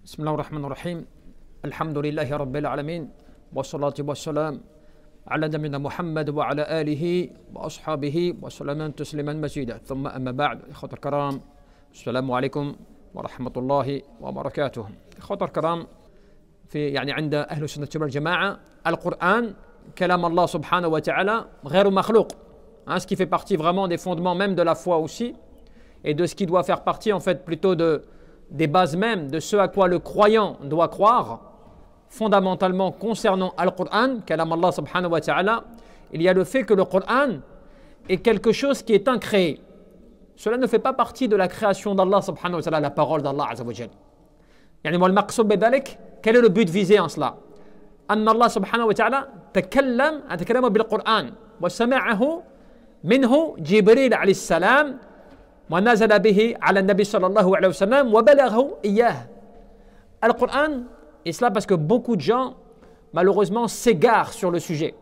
بسم الله الرحمن الرحيم الحمد لله رب العالمين والصلاة والسلام على نبينا محمد وعلى آله وأصحابه وسلم تسليما مزيدا ثم أما بعد إخوة الكرام السلام عليكم ورحمة الله وبركاته إخوة الكرام عند أهل السنة والجماعة القرآن كلام الله سبحانه وتعالى غير مخلوق ce qui fait partie vraiment des fondements même de la foi aussi et de ce qui doit faire partie en fait plutôt des bases même de ce à quoi le croyant doit croire fondamentalement concernant Al-Qur'an, kalam Allah subhanahu wa ta'ala, il y a le fait que le Qur'an est quelque chose qui est incréé. Cela ne fait pas partie de la création d'Allah subhanahu wa ta'ala, la parole d'Allah azza wa jal. Quel est le but visé en cela? أن الله سبحانه وتعالى تكلم بالقرآن وسمعه منه جبريل عليه السلام ونزل به على النبي صلى الله عليه وسلم وبلغه إياه. Al-Qur'an, et cela parce que beaucoup de gens malheureusement s'égarent sur le sujet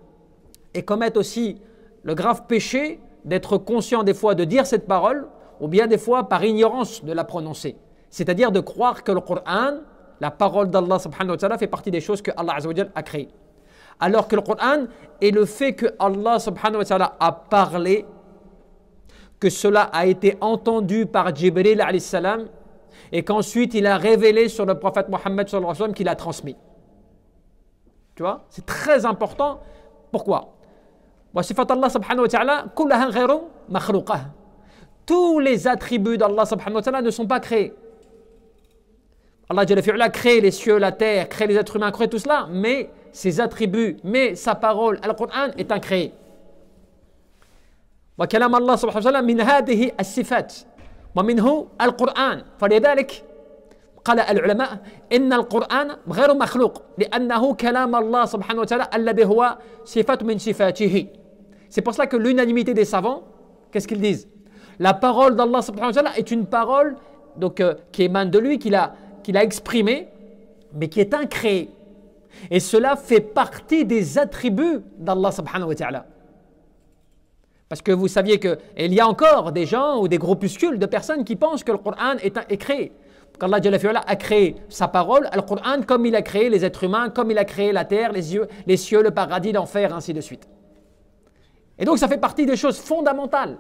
et commettent aussi le grave péché d'être conscients des fois de dire cette parole ou bien des fois par ignorance de la prononcer. C'est-à-dire de croire que le Qur'an, la parole d'Allah subhanahu wa ta'ala, fait partie des choses que Allah azza wa jal a créées. Alors que le Qur'an est le fait que Allah subhanahu wa ta'ala a parlé, que cela a été entendu par Jibril alayhi salam et qu'ensuite il a révélé sur le prophète Mohammed sallallahu alayhi wa sallam qu'il a transmis. Tu vois, c'est très important. Pourquoi? Allah subhanahu wa ta'ala kullaha ghayru makhluqah. Tous les attributs d'Allah subhanahu wa ta'ala ne sont pas créés. Allah a créé les cieux, la terre, créé les êtres humains, créé tout cela, mais ses attributs, mais sa parole, Al-Qur'an est incréé. وكلام الله سبحانه وتعالى من هذه الصفات ومنه القرآن فلذلك قال العلماء إن القرآن غير مخلوق لأنه كلام الله سبحانه وتعالى الذي هو صفة من صفاته. C'est pour cela que l'unanimité des savants, qu'est-ce qu'ils disent? La parole d'Allah subhanahu wa ta'ala est une parole donc, qui émane de lui, qu'il a exprimée, mais qui est incréée. Et cela fait partie des attributs d'Allah subhanahu wa ta'ala. Parce que vous saviez qu'il y a encore des gens ou des groupuscules de personnes qui pensent que le Coran est créé. Qu'Allah a créé sa parole, le Coran, comme il a créé les êtres humains, comme il a créé la terre, les cieux, le paradis, l'enfer, ainsi de suite. Et donc ça fait partie des choses fondamentales.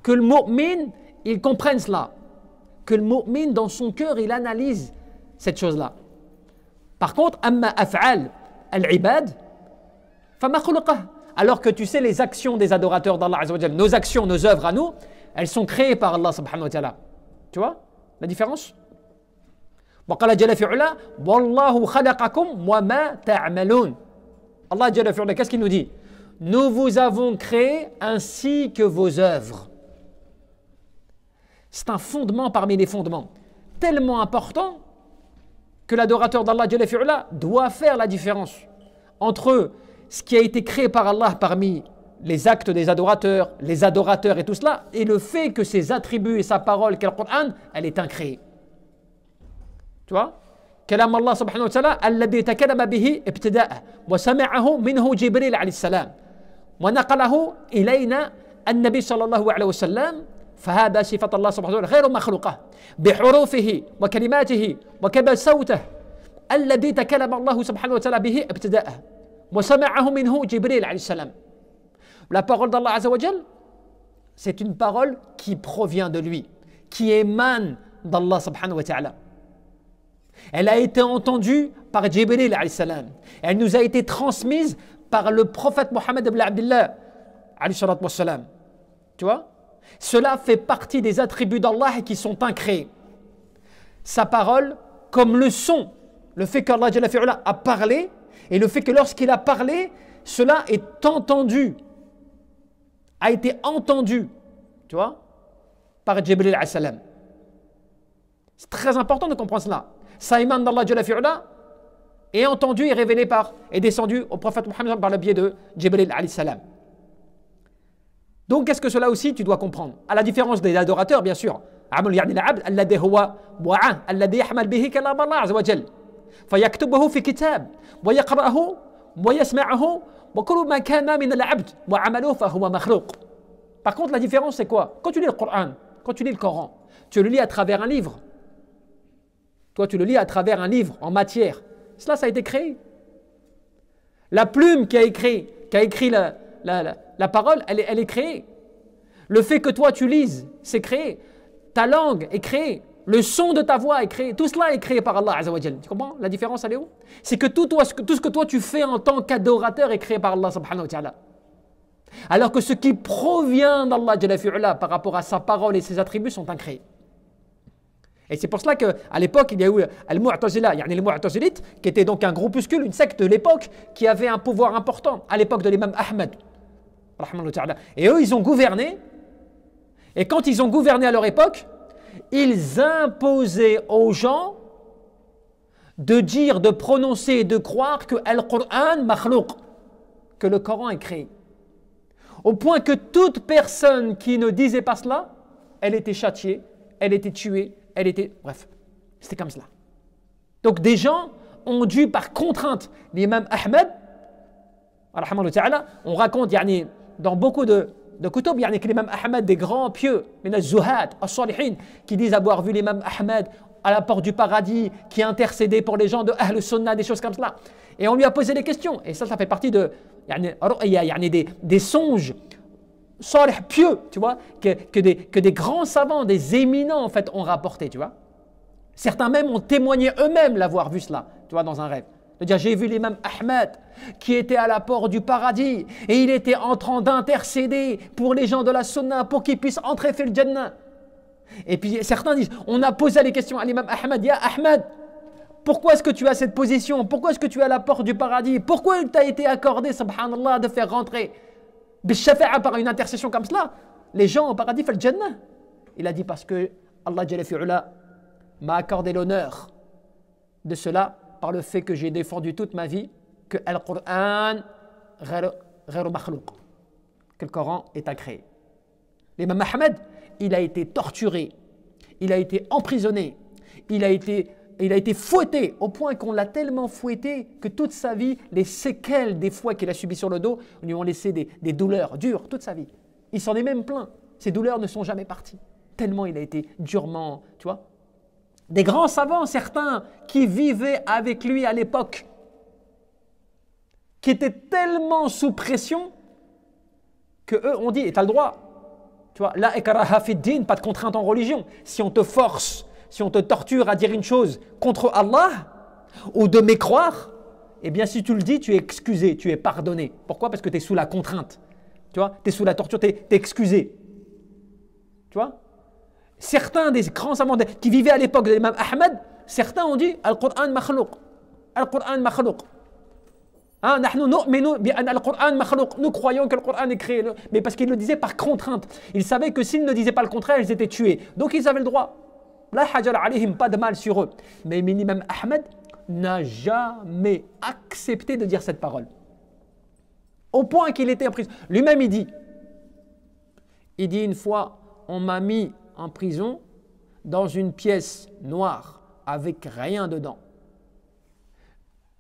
Que le mu'min, il comprenne cela. Que le mu'min, dans son cœur, il analyse cette chose-là. Par contre, amma af'al al-ibad, fama khuluqah. Alors que tu sais, les actions des adorateurs d'Allah azza wa jal, nos actions, nos œuvres à nous, elles sont créées par Allah subhanahu wa ta'ala. Tu vois la différence? وقال جل في علا والله خلقكم وما تعملون. Allah jalla fi ula, qu'est-ce qu'il nous dit? Nous vous avons créé ainsi que vos œuvres. C'est un fondement parmi les fondements, tellement important que l'adorateur d'Allah jalla fi ula doit faire la différence entre ce qui a été créé par Allah parmi les actes des adorateurs, les adorateurs et tout cela, et le fait que ses attributs et sa parole, qu'est le Coran, elle est incréée. Tu vois? كلام الله سبحانه وتعالى الذي تكلم به ابتداء وسمعه منه جبريل عليه السلام ونقله إلينا النبي صلى الله عليه وسلم فهذا صفة الله سبحانه وتعالى غير مخلوقة بحروفه وكلماته وكذا صوته الذي تكلم الله سبحانه وتعالى به ابتداء وسمعه منه جبريل عليه السلام. La parole d'Allah azza wa jal, c'est une parole qui provient de lui, qui émane d'Allah subhanahu wa ta'ala. Elle a été entendue par Jibril alayhi salam. Elle nous a été transmise par le prophète Mohammed ibn Abdullah alayhi salatu wa salam. Tu vois? Cela fait partie des attributs d'Allah qui sont incréés. Sa parole, comme le son, le fait qu'Allah jalla fi'ala a parlé, et le fait que lorsqu'il a parlé, cela est entendu, a été entendu, tu vois, par Jibril alayhi salam. C'est très important de comprendre cela. Ça émane d'Allah jalla fi'ala, est entendu et révélé est descendu au prophète Mohammed par le biais de Jibril alayhi salam. Donc qu'est-ce que cela aussi tu dois comprendre? À la différence des adorateurs, bien sûr. عمل يعني العبد الذي هو وعاء الذي يحمل به كلام الله عز وجل فيكتبه في كتاب ويقرأه ويسمعه وكل ما كان من العبد وعمله فهو مخلوق. Par contre, la différence c'est quoi? Quand tu lis le Coran, quand tu lis le Coran, tu le lis à travers un livre. Toi, tu le lis à travers un livre en matière. Cela, ça a été créé. La plume qui a écrit la parole, elle est créée. Le fait que toi, tu lises, c'est créé. Ta langue est créée. Le son de ta voix est créé. Tout cela est créé par Allah Azza wa Jal. Tu comprends? La différence, elle est où? C'est que tout ce que toi, tu fais en tant qu'adorateur est créé par Allah subhanahu wa ta'ala. Alors que ce qui provient d'Allah Jalla fi'ula par rapport à sa parole et ses attributs sont incréés. Et c'est pour cela qu'à l'époque, il y a eu Al-Mu'tazila, les Mu'tazilites, qui était donc un groupuscule, une secte de l'époque, qui avait un pouvoir important à l'époque de l'imam Ahmed. Et eux, ils ont gouverné. Et quand ils ont gouverné à leur époque, ils imposaient aux gens de dire, de prononcer et de croire que Al-Qur'an makhlouq, que le Coran est créé. Au point que toute personne qui ne disait pas cela, elle était châtiée, elle était tuée, bref, c'était comme cela. Donc des gens ont dû par contrainte, l'imam Ahmed, on raconte dans beaucoup de kutub, que l'imam Ahmed, des grands pieux, zuhad, as-salihin, qui disent avoir vu l'imam Ahmed à la porte du paradis, qui intercédait pour les gens de Ahl Sunnah, des choses comme cela. Et on lui a posé des questions. Et ça fait partie de des songes salih, pieux, tu vois, que des grands savants, des éminents en fait ont rapporté, tu vois. Certains même ont témoigné eux-mêmes l'avoir vu cela, tu vois, dans un rêve. De dire, j'ai vu l'imam Ahmed qui était à la porte du paradis et il était en train d'intercéder pour les gens de la Sunna pour qu'ils puissent entrer fil Jannah. Et puis certains disent, on a posé les questions à l'imam Ahmed, Ya Ahmed, pourquoi est-ce que tu as cette position? Pourquoi est-ce que tu es à la porte du paradis? Pourquoi il t'a été accordé, subhanallah, de faire rentrer Bishafa'a par une intercession comme cela, les gens au paradis fil Jannah? Il a dit, parce que Allah Jalla fi'ula m'a accordé l'honneur de cela par le fait que j'ai défendu toute ma vie que Al-Qur'an ghayr makhlouq, que le Coran est incréé. L'imam Ahmed, il a été torturé, il a été emprisonné, il a été fouetté au point qu'on l'a tellement fouetté que toute sa vie, les séquelles des fouets qu'il a subies sur le dos lui ont laissé des douleurs dures toute sa vie. Il s'en est même plaint. Ces douleurs ne sont jamais parties. Tellement il a été durement, tu vois. Des grands savants, certains, qui vivaient avec lui à l'époque, qui étaient tellement sous pression que eux ont dit, et tu as le droit, tu vois, la ikraha fi din, pas de contrainte en religion. Si on te force, si on te torture à dire une chose contre Allah ou de mécroire, eh bien si tu le dis, tu es excusé, tu es pardonné. Pourquoi? Parce que tu es sous la contrainte. Tu vois, tu es sous la torture, tu es excusé. Tu vois? Certains des grands savants qui vivaient à l'époque de l'imam Ahmed, certains ont dit Al-Qur'an makhlouq. Al-Qur'an makhlouq. Nous croyons que le Coran est créé, mais parce qu'ils le disaient par contrainte. Ils savaient que s'ils ne disaient pas le contraire, ils étaient tués. Donc ils avaient le droit. La hajar alayhim, pas de mal sur eux. Mais l'imam Ahmed n'a jamais accepté de dire cette parole. Au point qu'il était en prison. Lui-même, il dit une fois, on m'a mis en prison dans une pièce noire avec rien dedans.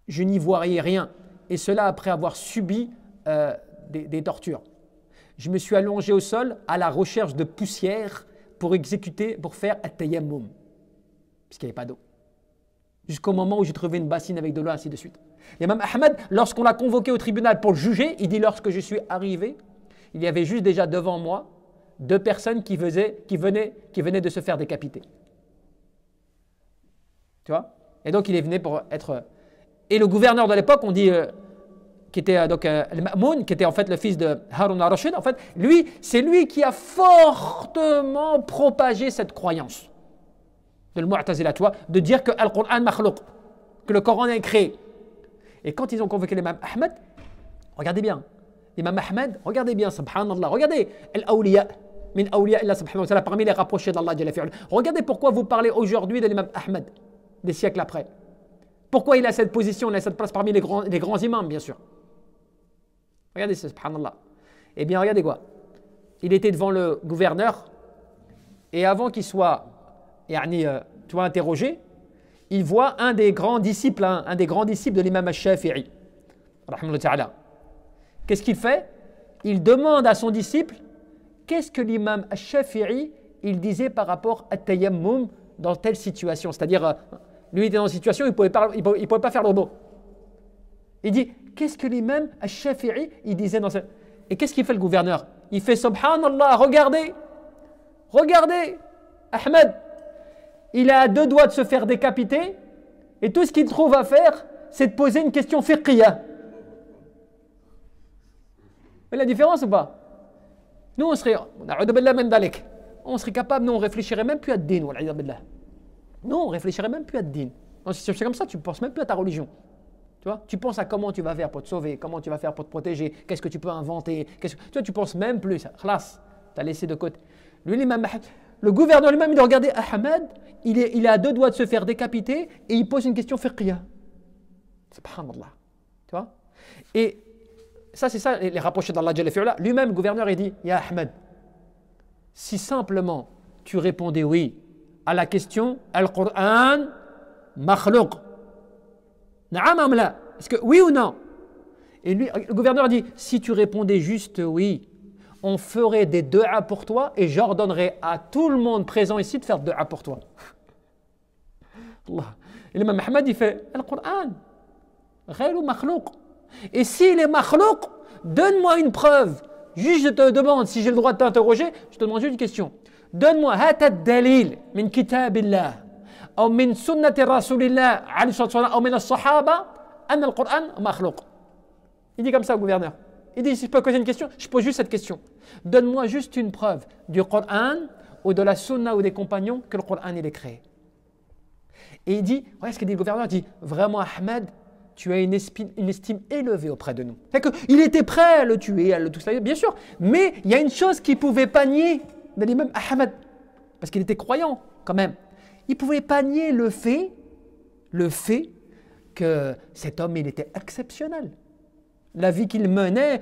Je n'y voyais rien. Et cela après avoir subi des tortures. Je me suis allongé au sol à la recherche de poussière pour faire at-tayammum, puisqu'il n'y avait pas d'eau. Jusqu'au moment où j'ai trouvé une bassine avec de l'eau, ainsi de suite. Et même Ahmed, lorsqu'on l'a convoqué au tribunal pour le juger, il dit, lorsque je suis arrivé, il y avait juste déjà devant moi 2 personnes qui venaient de se faire décapiter. Tu vois? Et donc il est venu pour être... Et le gouverneur de l'époque, on dit, qui était Al-Ma'moun, qui était en fait le fils de Harun al-Rashid, en fait, lui, c'est lui qui a fortement propagé cette croyance de l'Mu'tazila, de dire que Al-Qur'an makhlouq, que le Coran est créé. Et quand ils ont convoqué l'imam Ahmed, regardez bien, l'imam Ahmed, regardez bien, subhanallah, regardez Al-Awliya, min awliya illa subhanahu wa ta'ala, parmi les rapprochés d'Allah Jalla fi'ala. Regardez pourquoi vous parlez aujourd'hui de l'imam Ahmed, des siècles après. Pourquoi il a cette position, il a cette place parmi les grands imams, bien sûr. Regardez ça, subhanallah. Eh bien, regardez quoi. Il était devant le gouverneur, et avant qu'il soit interrogé, il voit un des grands disciples de l'imam al-Shafi'i. Qu'est-ce qu'il fait? Il demande à son disciple, qu'est-ce que l'imam al-Shafi'i il disait par rapport à tayammum dans telle situation, c'est-à-dire Lui, il était dans une situation où il ne pouvait pas faire le robot. Il dit, qu'est-ce que l'imam al-Shafi'i, il disait dans cette... Et qu'est-ce qu'il fait le gouverneur? Il fait Subhanallah, regardez, regardez, Ahmed, il a à 2 doigts de se faire décapiter, et tout ce qu'il trouve à faire, c'est de poser une question fiqhiyya. Vous voyez la différence ou pas? Nous, on serait capable, nous, on réfléchirait même plus à din. Nous, on réfléchirait même plus à din. C'est comme ça, tu ne penses même plus à ta religion. Tu vois, tu penses à comment tu vas faire pour te sauver, comment tu vas faire pour te protéger, qu'est-ce que tu peux inventer. Tu vois, tu penses même plus. Khlas, tu as laissé de côté. Lui, le gouverneur lui-même, il a regardé Ahmed, il est à 2 doigts de se faire décapiter et il pose une question fiqhiyya. Subhanallah. Tu vois? Et ça, c'est ça, les rapprochés d'Allah Jalla fi'ala. Lui-même, le gouverneur, il dit, Ya Ahmed, si simplement tu répondais oui à la question, Al-Qur'an, makhlouq. Na'am am la? Est-ce que oui ou non? Et lui, le gouverneur dit, si tu répondais juste oui, on ferait des du'a pour toi et j'ordonnerais à tout le monde présent ici de faire du'a pour toi. Allah. Et l'imam Ahmed, il fait, Al-Qur'an, ghayru makhlouq. Et s'il est makhlouq, donne-moi une preuve. Juste, je te demande, si j'ai le droit de t'interroger, je te demande juste une question. Donne-moi, hata dalil min kitabillah, ou min sunnati rasulillah, ou min as-sahaba, an al-Qur'an makhlouq. Il dit comme ça au gouverneur. Il dit, si je peux poser une question, je pose juste cette question. Donne-moi juste une preuve du Qur'an ou de la sunna ou des compagnons que le Qur'an il est créé. Et il dit, ouais, ce que dit le gouverneur, il dit, vraiment Ahmed, tu as une estime élevée auprès de nous. C'est qu'il était prêt à le tuer, à le tout ça, bien sûr. Mais il y a une chose qu'il ne pouvait pas nier de l'imam Ahmed, parce qu'il était croyant quand même. Il ne pouvait pas nier le fait que cet homme, il était exceptionnel. La vie qu'il menait,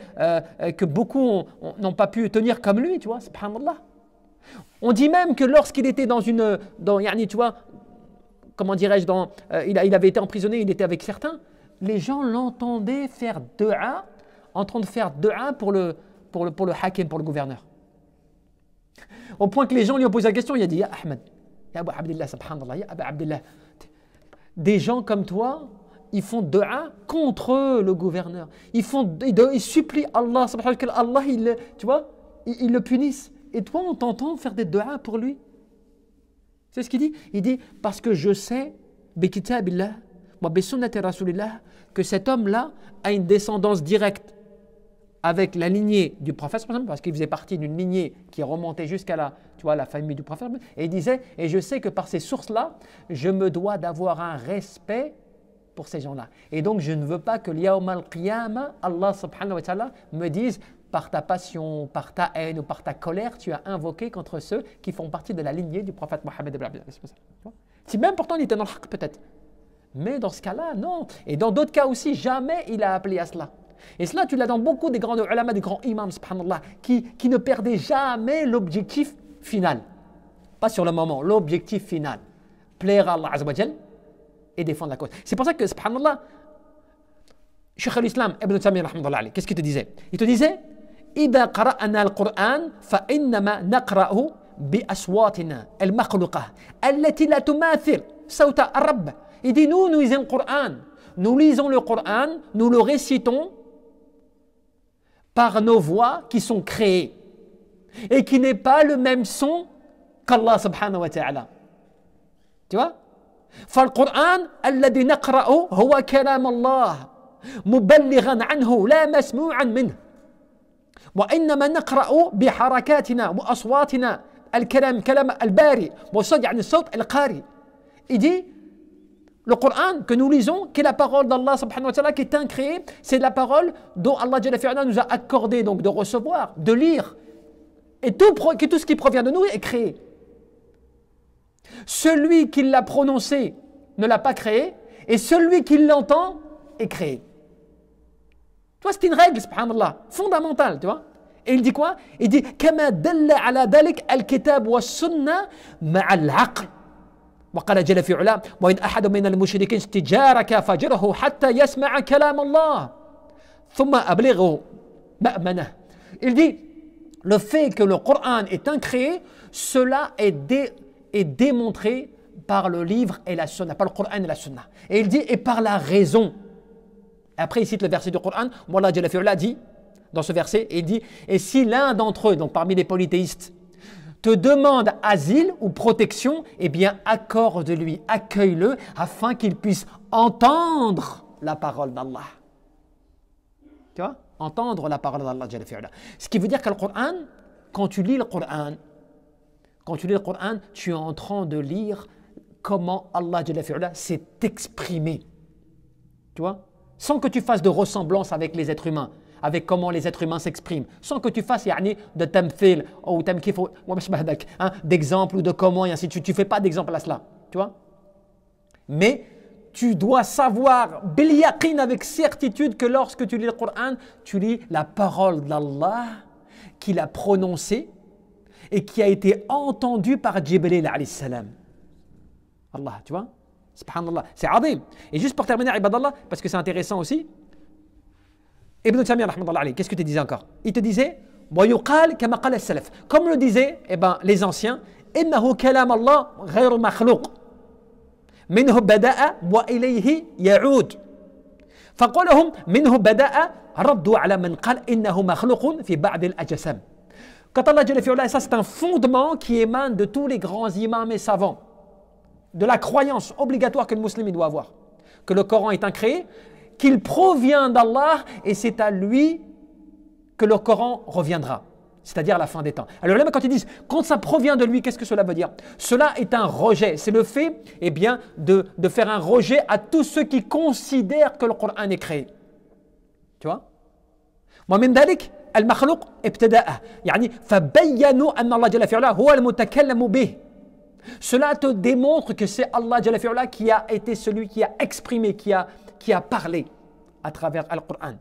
que beaucoup n'ont pas pu tenir comme lui, tu vois, subhanallah. On dit même que lorsqu'il était tu vois, comment dirais-je, il avait été emprisonné, il était avec certains, les gens l'entendaient faire du'a, en train de faire du'a pour le hakim, pour le gouverneur. Au point que les gens lui ont posé la question, il a dit, Ya Ahmed, Ya Abu Abdillah, subhanallah, Ya Abu Abdillah, des gens comme toi, ils font du'a contre le gouverneur. Ils supplient Allah, subhanahu wa ta'ala, Allah, tu vois, il le punisse. Et toi, on t'entend faire des du'a pour lui. C'est ce qu'il dit. Il dit, parce que je sais, bi kitabillah, wa bi sunnati rasulillah, que cet homme-là a une descendance directe avec la lignée du prophète, parce qu'il faisait partie d'une lignée qui remontait jusqu'à la famille du prophète. Et il disait, et je sais que par ces sources-là, je me dois d'avoir un respect pour ces gens-là. Et donc, je ne veux pas que l'Yawm al-Qiyamah, Allah subhanahu wa ta'ala, me dise, par ta passion, par ta haine ou par ta colère, tu as invoqué contre ceux qui font partie de la lignée du prophète Mohammed. Si même pourtant il était dans le haqq peut-être. Mais dans ce cas-là, non. Et dans d'autres cas aussi, jamais il a appelé à cela. Et cela, tu l'as dans beaucoup des grands ulama, des grands imams, subhanallah, qui ne perdaient jamais l'objectif final. Pas sur le moment, l'objectif final. Plaire à Allah Azza wa Jal et défendre la cause. C'est pour ça que, subhanallah, Cheikh al-Islam Ibn Taymiyyah, qu'est-ce qu'il te disait? Il te disait, إذا قرأنا القرآن فإنما نقرأه بأصواتنا المخلوقة التي لا تماثل صوت الرب. Il dit, nous lisons le Coran, nous le récitons par nos voix qui sont créées et qui n'est pas le même son qu'Allah subhanahu wa ta'ala. Tu vois? فالقرآن الذي نقرأه هو كلام الله مبلغا عنه لا مسموعا منه وإنما نقرأ بحركاتنا وأصواتنا الكلام كلام الباري وصوت يعني الصوت القاري. Il dit, le Coran que nous lisons, qui est la parole d'Allah subhanahu wa ta'ala, qui est incréée, c'est la parole dont Allah Jalla fi'ala nous a accordé donc de recevoir, de lire. Et tout ce qui provient de nous est créé. Celui qui l'a prononcé ne l'a pas créé, et celui qui l'entend est créé. Tu vois, c'est une règle, subhanallah, fondamentale, tu vois. Et il dit quoi? Il dit, كما دل على ذلك الكتاب والسنة مع العقل. وقال جل في علاه وإن أحد من المشركين استجارك فاجره حتى يسمع كلام الله ثم أبلغه مأمنه. Il dit, le fait que le Coran est incréé, cela est démontré par le livre et la sunna, par le Coran et la sunna. Et il dit et par la raison. Après il cite le verset du Coran où Allah Jalla fi'ala dit dans ce verset, il dit et si l'un d'entre eux, donc parmi les polythéistes, te demande asile ou protection, eh bien accorde-lui, accueille-le afin qu'il puisse entendre la parole d'Allah. Tu vois? Entendre la parole d'Allah Jalla fi'ala. Ce qui veut dire que le Coran, quand tu lis le Coran, tu es en train de lire comment Allah Jalla fi'ala s'est exprimé. Tu vois? Sans que tu fasses de ressemblance avec les êtres humains, avec comment les êtres humains s'expriment, sans que tu fasses de tamthil ou tamkif ou d'exemple ou de comment et ainsi de suite. Tu ne fais pas d'exemple à cela. Tu vois? Mais tu dois savoir bil yaqin avec certitude que lorsque tu lis le Coran, tu lis la parole d'Allah qu'il a prononcée et qui a été entendue par Jibril alayhi salam. Allah, tu vois? Subhanallah, c'est adim. Et juste pour terminer, ibadallah, parce que c'est intéressant aussi, Ibn Taymiyyah, qu'est-ce que tu disais encore? Il te disait, comme le disaient les anciens, إنه كلام الله غير مخلوق منه بدأ وإليه يعود فقولهم منه بدأ ردوا على من قال إنه مخلوق في بعض الأجسام. Quand Allah Jalla fi'ala, ça c'est un fondement qui émane de tous les grands imams et savants, de la croyance obligatoire que le musulman doit avoir, que le Coran est incréé, qu'il provient d'Allah et c'est à lui que le Coran reviendra, c'est-à-dire à la fin des temps. Alors là, quand ils disent quand ça provient de lui, qu'est-ce que cela veut dire? Cela est un rejet, c'est le fait de faire un rejet à tous ceux qui considèrent que le Coran est créé. Tu vois? ومن ذلك المخلوق ابتداءه يعني فبينوا أن الله جل في علاه هو المتكلم به. Cela te démontre que c'est Allah Jalla fi'ala qui a été celui qui a exprimé, qui a parlé à travers le Coran.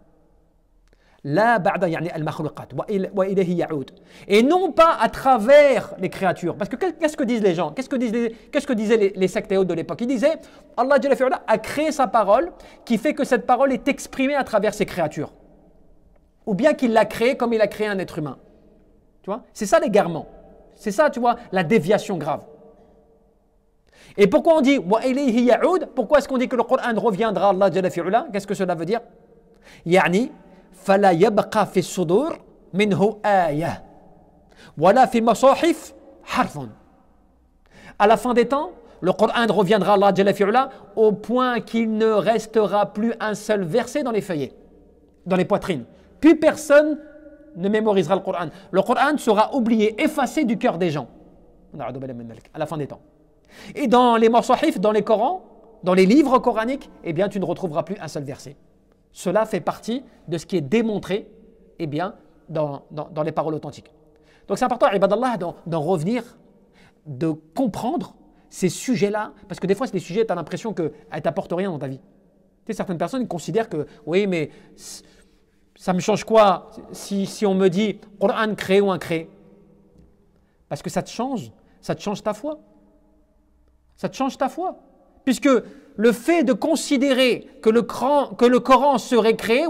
La ba'da yani al-makhluqat wa ilayhi ya'ud. Et non pas à travers les créatures. Parce que qu'est-ce que disent les gens? Qu'est-ce que disaient les sectes et autres de l'époque? Ils disaient Allah Jalla fi'ala a créé sa parole qui fait que cette parole est exprimée à travers ses créatures. Ou bien qu'il l'a créée comme il a créé un être humain. Tu vois? C'est ça l'égarement. C'est ça, tu vois, la déviation grave. Et pourquoi on dit wa ilayhi ya'ud? Pourquoi est-ce qu'on dit que le Coran reviendra à Allah Jalla fi'ala? Qu'est-ce que cela veut dire? Yani fala yabqa fi sudur minhu ayah wala fi masahif harfun. À la fin des temps, le Coran reviendra à Allah Jalla fi'ala au point qu'il ne restera plus un seul verset dans les feuillets, dans les poitrines. Plus personne ne mémorisera le Coran. Le Coran sera oublié, effacé du cœur des gens à la fin des temps. Et dans les masahif, dans les Corans, dans les livres coraniques, eh bien tu ne retrouveras plus un seul verset. Cela fait partie de ce qui est démontré dans les paroles authentiques. Donc c'est important, ibadallah, d'en revenir, de comprendre ces sujets-là, parce que des fois c'est des sujets, tu as l'impression qu'elles ne t'apportent rien dans ta vie. Tu sais, certaines personnes considèrent que, oui, mais ça me change quoi si on me dit Coran créé ou incréé? Parce que ça te change ta foi. Ça te change ta foi. Puisque le fait de considérer que le Coran serait créé,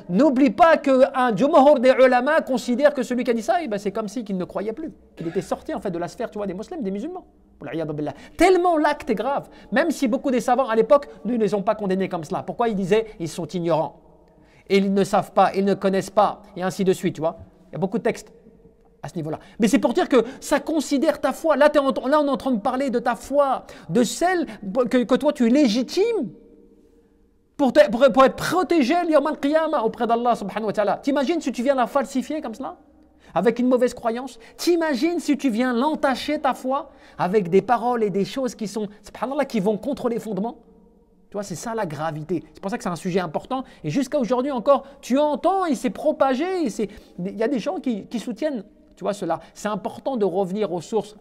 n'oublie pas qu'un jumhur des ulama considère que celui qui a dit ça, c'est comme si qu'il ne croyait plus, qu'il était sorti en fait de la sphère, tu vois, des musulmans, des musulmans. Tellement l'acte est grave, même si beaucoup des savants à l'époque ne les ont pas condamnés comme cela. Pourquoi ils disaient ils sont ignorants, et ils ne savent pas, ils ne connaissent pas, et ainsi de suite, tu vois. Il y a beaucoup de textes à ce niveau-là. Mais c'est pour dire que ça considère ta foi. Là, on est en train de parler de ta foi, de celle que toi tu es légitime pour être protégé l'yawm al-qiyamah auprès d'Allah subhanahu wa ta'ala. T'imagines si tu viens la falsifier comme cela, avec une mauvaise croyance? T'imagines si tu viens l'entacher ta foi avec des paroles et des choses qui sont, subhanallah, qui vont contre les fondements? Tu vois, c'est ça la gravité. C'est pour ça que c'est un sujet important. Et jusqu'à aujourd'hui encore, tu entends et c'est propagé. Il y a des gens qui soutiennent, tu vois, cela. C'est important de revenir aux sources,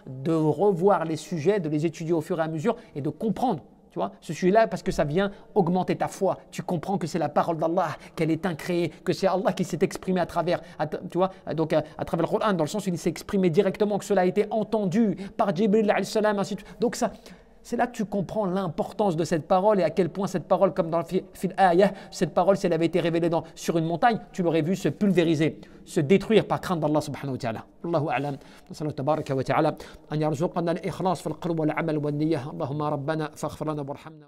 de revoir les sujets, de les étudier au fur et à mesure et de comprendre, tu vois, ce sujet-là, parce que ça vient augmenter ta foi. Tu comprends que c'est la parole d'Allah, qu'elle est incréée, que c'est Allah qui s'est exprimé à travers, tu vois, donc à travers le Coran, dans le sens où il s'est exprimé directement, que cela a été entendu par Jibril alayhi salam, ainsi de suite. Donc C'est là que tu comprends l'importance de cette parole et à quel point cette parole, comme dans le fil ayah, cette parole, si elle avait été révélée sur une montagne, tu l'aurais vu se pulvériser, se détruire par crainte d'Allah subhanahu wa ta'ala. Allahu a'lam. Nasallahu tabaraka wa ta'ala an yarzuqana al-ikhlas fil qalbi wal amal wal niyyah. Allahumma rabbana faghfir lana warhamna.